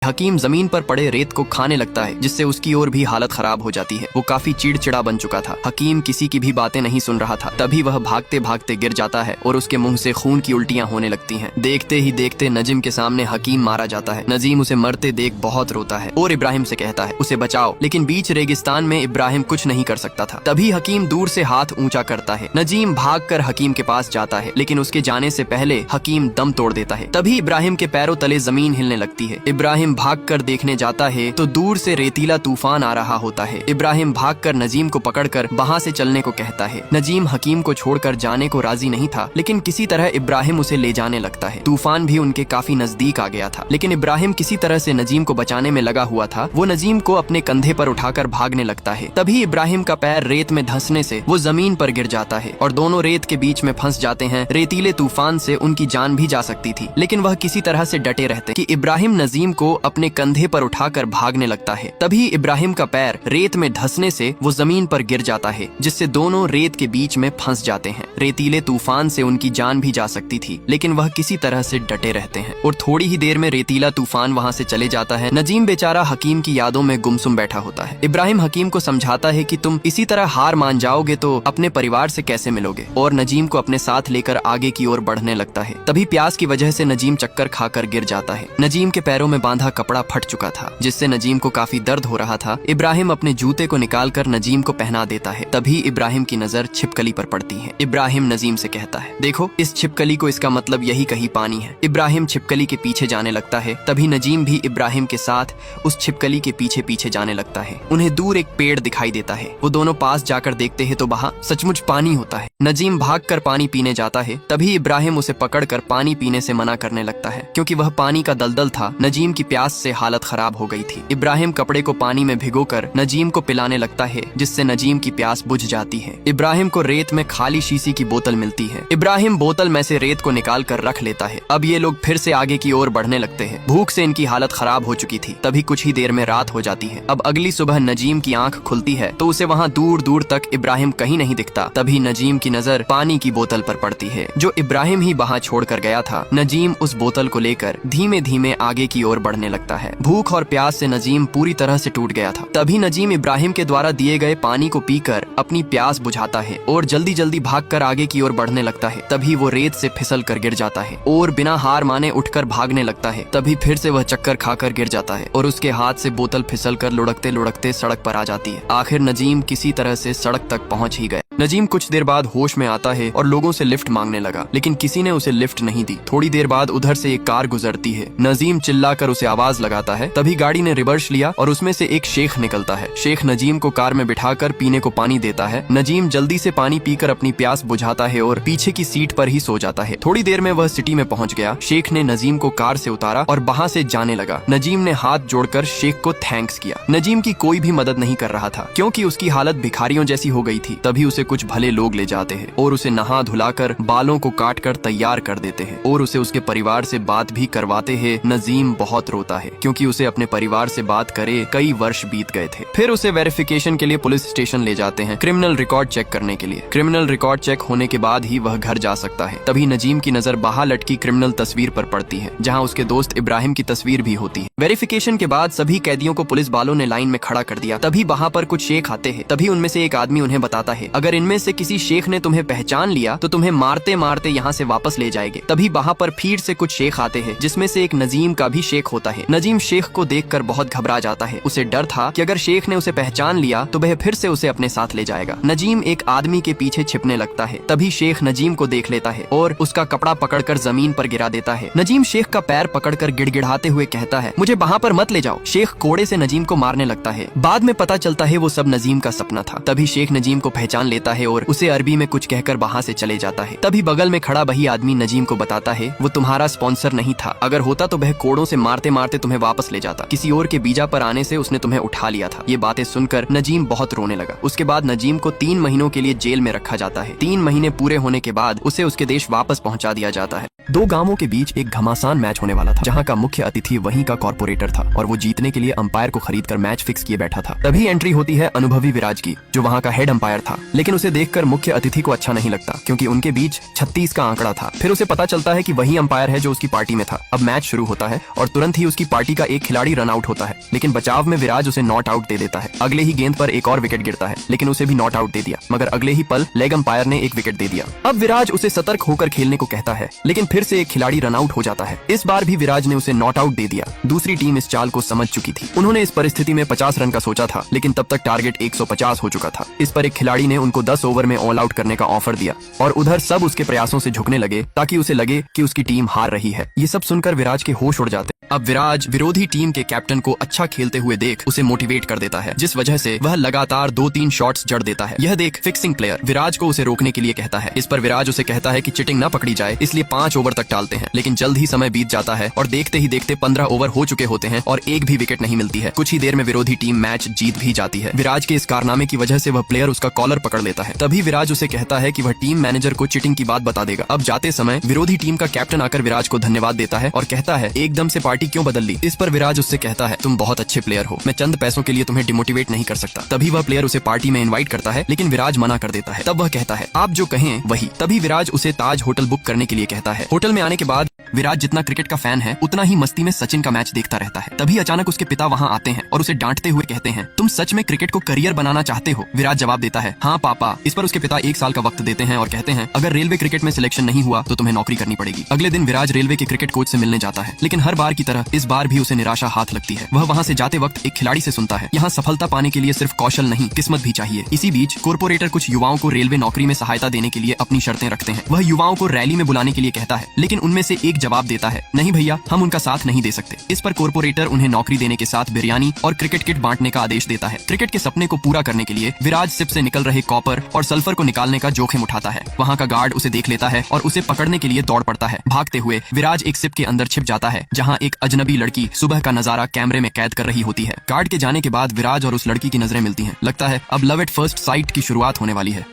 हकीम जमीन पर पड़े रेत को खाने लगता है, जिससे उसकी और भी हालत खराब हो जाती है। वो काफी चिड़चिड़ा बन चुका था। हकीम किसी की भी बातें नहीं सुन रहा था। तभी वह भागते भागते गिर जाता है और उसके मुंह से खून की उल्टियां होने लगती हैं। देखते ही देखते नजीम के सामने हकीम मारा जाता है। नजीम उसे मरते देख बहुत रोता है और इब्राहिम से कहता है उसे बचाओ, लेकिन बीच रेगिस्तान में इब्राहिम कुछ नहीं कर सकता था। तभी हकीम दूर से हाथ ऊंचा करता है। नजीम भागकर हकीम के पास जाता है, लेकिन उसके जाने से पहले हकीम दम तोड़ देता है। तभी इब्राहिम के पैरों तले जमीन हिलने लगती है। इब्राहिम भागकर देखने जाता है तो दूर से रेतीला तूफान आ रहा होता है। इब्राहिम भागकर नजीम को पकड़कर वहां से चलने को कहता है। नजीम हकीम को छोड़कर जाने को राजी नहीं था, लेकिन किसी तरह इब्राहिम उसे ले जाने लगता है। तूफान भी उनके काफी नजदीक आ गया था, लेकिन इब्राहिम किसी तरह से नजीम को बचाने में लगा हुआ था। वो नजीम को अपने कंधे पर उठाकर भागने लगता है। तभी इब्राहिम का पैर रेत में धंसने से वो जमीन पर गिर जाता है और दोनों रेत के बीच में फंस जाते हैं। रेतीले तूफान से उनकी जान भी जा सकती थी, लेकिन वह किसी तरह से डटे रहते कि इब्राहिम नजीम को अपने कंधे पर उठाकर भागने लगता है। तभी इब्राहिम का पैर रेत में धंसने से वो जमीन पर गिर जाता है, जिससे दोनों रेत के बीच में फंस जाते हैं। रेतीले तूफान से उनकी जान भी जा सकती थी, लेकिन वह किसी तरह से डटे रहते हैं और थोड़ी ही देर में रेतीला तूफान वहां से चले जाता है। नजीम बेचारा हकीम की यादों में गुमसुम बैठा होता है। इब्राहिम हकीम को समझाता है कि तुम इसी तरह हार मान जाओगे तो अपने परिवार से कैसे मिलोगे, और नजीम को अपने साथ लेकर आगे की ओर बढ़ने लगता है। तभी प्यास की वजह से नजीम चक्कर खाकर गिर जाता है। नजीम के पैरों में बांधा कपड़ा फट चुका था, जिससे नजीम को काफी दर्द हो रहा था। इब्राहिम अपने जूते को निकालकर नजीम को पहना देता है। तभी इब्राहिम की नजर छिपकली पर पड़ती है। इब्राहिम नजीम से कहता है, देखो इस छिपकली को, इसका मतलब यही कहीं पानी है। इब्राहिम छिपकली के पीछे जाने लगता है। तभी नजीम भी इब्राहिम के साथ उस छिपकली के पीछे पीछे जाने लगता है। उन्हें दूर एक पेड़ दिखाई देता है। वो दोनों पास जाकर देखते हैं तो वहाँ सचमुच पानी होता है। नजीम भागकर पानी पीने जाता है। तभी इब्राहिम उसे पकड़कर पानी पीने से मना करने लगता है, क्योंकि वह पानी का दलदल था। नजीम की प्यास से हालत खराब हो गई थी। इब्राहिम कपड़े को पानी में भिगोकर नजीम को पिलाने लगता है, जिससे नजीम की प्यास बुझ जाती है। इब्राहिम को रेत में खाली शीशी की बोतल मिलती है। इब्राहिम बोतल में से रेत को निकाल कर रख लेता है। अब ये लोग फिर से आगे की ओर बढ़ने लगते हैं। भूख से इनकी हालत खराब हो चुकी थी। तभी कुछ ही देर में रात हो जाती है। अब अगली सुबह नजीम की आंख खुलती है तो उसे वहाँ दूर दूर तक इब्राहिम कहीं नहीं दिखता। तभी नजीम की नजर पानी की बोतल पर पड़ती है, जो इब्राहिम ही वहाँ छोड़ कर गया था। नजीम उस बोतल को लेकर धीमे धीमे आगे की ओर बढ़ने लगता है। भूख और प्यास से नजीम पूरी तरह से टूट गया था। तभी नजीम इब्राहिम के द्वारा दिए गए पानी को पीकर अपनी प्यास बुझाता है और जल्दी जल्दी भागकर आगे की ओर बढ़ने लगता है। तभी वो रेत से फिसल कर गिर जाता है और बिना हार माने उठकर भागने लगता है। तभी फिर से वह चक्कर खाकर गिर जाता है और उसके हाथ से बोतल फिसल कर लुढ़कते लुढ़कते सड़क पर आ जाती है। आखिर नजीम किसी तरह से सड़क तक पहुंच ही गया। नजीम कुछ देर बाद होश में आता है और लोगों से लिफ्ट मांगने लगा, लेकिन किसी ने उसे लिफ्ट नहीं दी। थोड़ी देर बाद उधर से एक कार गुजरती है। नजीम चिल्लाकर उसे आवाज लगाता है। तभी गाड़ी ने रिवर्स लिया और उसमें से एक शेख निकलता है। शेख नजीम को कार में बिठाकर पीने को पानी देता है। नजीम जल्दी से पानी पीकर अपनी प्यास बुझाता है और पीछे की सीट पर ही सो जाता है। थोड़ी देर में वह सिटी में पहुंच गया। शेख ने नजीम को कार से उतारा और वहां से जाने लगा। नजीम ने हाथ जोड़कर शेख को थैंक्स किया। नजीम की कोई भी मदद नहीं कर रहा था, क्योंकि उसकी हालत भिखारियों जैसी हो गई थी। तभी उसे कुछ भले लोग ले जाते हैं और उसे नहा धुलाकर बालों को काटकर तैयार कर देते हैं और उसे उसके परिवार से बात भी करवाते हैं। नजीम बहुत रोता है, क्योंकि उसे अपने परिवार से बात करे कई वर्ष बीत गए थे। फिर उसे वेरिफिकेशन के लिए पुलिस स्टेशन ले जाते हैं, क्रिमिनल रिकॉर्ड चेक करने के लिए। क्रिमिनल रिकॉर्ड चेक होने के बाद ही वह घर जा सकता है। तभी नजीम की नजर बाहर लटकी क्रिमिनल तस्वीर पर पड़ती है, जहाँ उसके दोस्त इब्राहिम की तस्वीर भी होती है। वेरिफिकेशन के बाद सभी कैदियों को पुलिस वालों ने लाइन में खड़ा कर दिया। तभी वहाँ पर कुछ शेख आते हैं। तभी उनमें से एक आदमी उन्हें बताता है, अगर इनमें से किसी शेख ने तुम्हें पहचान लिया तो तुम्हें मारते मारते यहाँ से वापस ले जाएंगे। तभी वहाँ पर फिर से कुछ शेख आते हैं, जिसमें से एक नजीम का भी शेख होता है। नजीम शेख को देखकर बहुत घबरा जाता है। उसे डर था कि अगर शेख ने उसे पहचान लिया तो वह फिर से उसे अपने साथ ले जाएगा। नजीम एक आदमी के पीछे छिपने लगता है। तभी शेख नजीम को देख लेता है और उसका कपड़ा पकड़कर जमीन पर गिरा देता है। नजीम शेख का पैर पकड़कर गिड़गिड़ाते हुए कहता है, मुझे वहाँ पर मत ले जाओ। शेख कोड़े से नजीम को मारने लगता है। बाद में पता चलता है वो सब नजीम का सपना था। तभी शेख नजीम को पहचान लेता है और उसे अरबी में कुछ कहकर वहाँ से चले जाता है। तभी बगल में खड़ा वही आदमी नजीम को बताता है, वो तुम्हारा स्पॉन्सर नहीं था। अगर होता तो वह कोड़ों से मारते मारते तुम्हें वापस ले जाता। किसी और के बीजा पर आने से उसने तुम्हें उठा लिया था। ये बातें सुनकर नजीम बहुत रोने लगा। उसके बाद नजीम को 3 महीनों के लिए जेल में रखा जाता है। 3 महीने पूरे होने के बाद उसे उसके देश वापस पहुंचा दिया जाता है। 2 गांवों के बीच एक घमासान मैच होने वाला था, जहां का मुख्य अतिथि वहीं का कॉर्पोरेटर था और वो जीतने के लिए अंपायर को खरीदकर मैच फिक्स किए बैठा था। तभी एंट्री होती है अनुभवी विराज की, जो वहां का हेड अंपायर था। लेकिन लेकिन उसे देखकर मुख्य अतिथि को अच्छा नहीं लगता क्योंकि उनके बीच 36 का आंकड़ा था। फिर उसे पता चलता है कि वही अंपायर है जो उसकी पार्टी में था। अब मैच शुरू होता है और तुरंत ही उसकी पार्टी का एक खिलाड़ी रन आउट होता है, लेकिन बचाव में विराज उसे नॉट आउट दे देता है। अगले ही गेंद पर एक और विकेट गिरता है, लेकिन उसे भी नॉट आउट दे दिया, मगर अगले ही पल लेग अंपायर ने एक विकेट दे दिया। अब विराज उसे सतर्क होकर खेलने को कहता है, लेकिन फिर से एक खिलाड़ी रन आउट हो जाता है। इस बार भी विराज ने उसे नॉट आउट दे दिया। दूसरी टीम इस चाल को समझ चुकी थी। उन्होंने इस परिस्थिति में 50 रन का सोचा था, लेकिन तब तक टारगेट 150 हो चुका था। इस पर एक खिलाड़ी ने उनको 10 ओवर में ऑल आउट करने का ऑफर दिया और उधर सब उसके प्रयासों से झुकने लगे ताकि उसे लगे कि उसकी टीम हार रही है। ये सब सुनकर विराज के होश उड़ जाते। अब विराज विरोधी टीम के कैप्टन को अच्छा खेलते हुए देख उसे मोटिवेट कर देता है, जिस वजह से वह लगातार 2-3 शॉट्स जड़ देता है। यह देख फिक्सिंग प्लेयर विराज को उसे रोकने के लिए कहता है। इस पर विराज उसे कहता है कि चिटिंग न पकड़ी जाए, इसलिए 5 ओवर तक टालते हैं। लेकिन जल्द ही समय बीत जाता है और देखते ही देखते 15 ओवर हो चुके होते हैं और एक भी विकेट नहीं मिलती है। कुछ ही देर में विरोधी टीम मैच जीत भी जाती है। विराज के इस कारनामे की वजह से वह प्लेयर उसका कॉलर पकड़ लेता है। तभी विराज उसे कहता है कि वह टीम मैनेजर को चिटिंग की बात बता देगा। अब जाते समय विरोधी टीम का कैप्टन आकर विराज को धन्यवाद देता है और कहता है, एकदम से पार्टी क्यों बदल ली? इस पर विराज उससे कहता है, तुम बहुत अच्छे प्लेयर हो, मैं चंद पैसों के लिए तुम्हें डिमोटिवेट नहीं कर सकता। तभी वह प्लेयर उसे पार्टी में इनवाइट करता है, लेकिन विराज मना कर देता है। तब वह कहता है, आप जो कहें वही। तभी विराज उसे ताज होटल बुक करने के लिए कहता है। होटल में आने के बाद विराज जितना क्रिकेट का फैन है उतना ही मस्ती में सचिन का मैच देखता रहता है। तभी अचानक उसके पिता वहां आते हैं और उसे डांटते हुए कहते हैं, तुम सच में क्रिकेट को करियर बनाना चाहते हो? विराज जवाब देता है, हाँ पापा। इस पर उसके पिता 1 साल का वक्त देते हैं और कहते हैं, अगर रेलवे क्रिकेट में सिलेक्शन नहीं हुआ तो तुम्हें नौकरी करनी पड़ेगी। अगले दिन विराज रेलवे के क्रिकेट कोच से मिलने जाता है, लेकिन हर बार की तरह इस बार भी उसे निराशा हाथ लगती है। वह वहां से जाते वक्त एक खिलाड़ी से सुनता है, यहाँ सफलता पाने के लिए सिर्फ कौशल नहीं किस्मत भी चाहिए। इसी बीच कॉर्पोरेटर कुछ युवाओं को रेलवे नौकरी में सहायता देने के लिए अपनी शर्तें रखते हैं। वह युवाओं को रैली में बुलाने के लिए कहता है, लेकिन उनमें से एक जवाब देता है, नहीं भैया, हम उनका साथ नहीं दे सकते। इस पर कॉर्पोरेटर उन्हें नौकरी देने के साथ बिरयानी और क्रिकेट किट बांटने का आदेश देता है। क्रिकेट के सपने को पूरा करने के लिए विराज सिप से निकल रहे कॉपर और सल्फर को निकालने का जोखिम उठाता है। वहाँ का गार्ड उसे देख लेता है और उसे पकड़ने के लिए दौड़ पड़ता है। भागते हुए विराज एक सिप के अंदर छिप जाता है, जहाँ एक अजनबी लड़की सुबह का नजारा कैमरे में कैद कर रही होती है। गार्ड के जाने के बाद विराज और उस लड़की की नजरें मिलती हैं। लगता है अब लव एट फर्स्ट साइट की शुरुआत होने वाली है।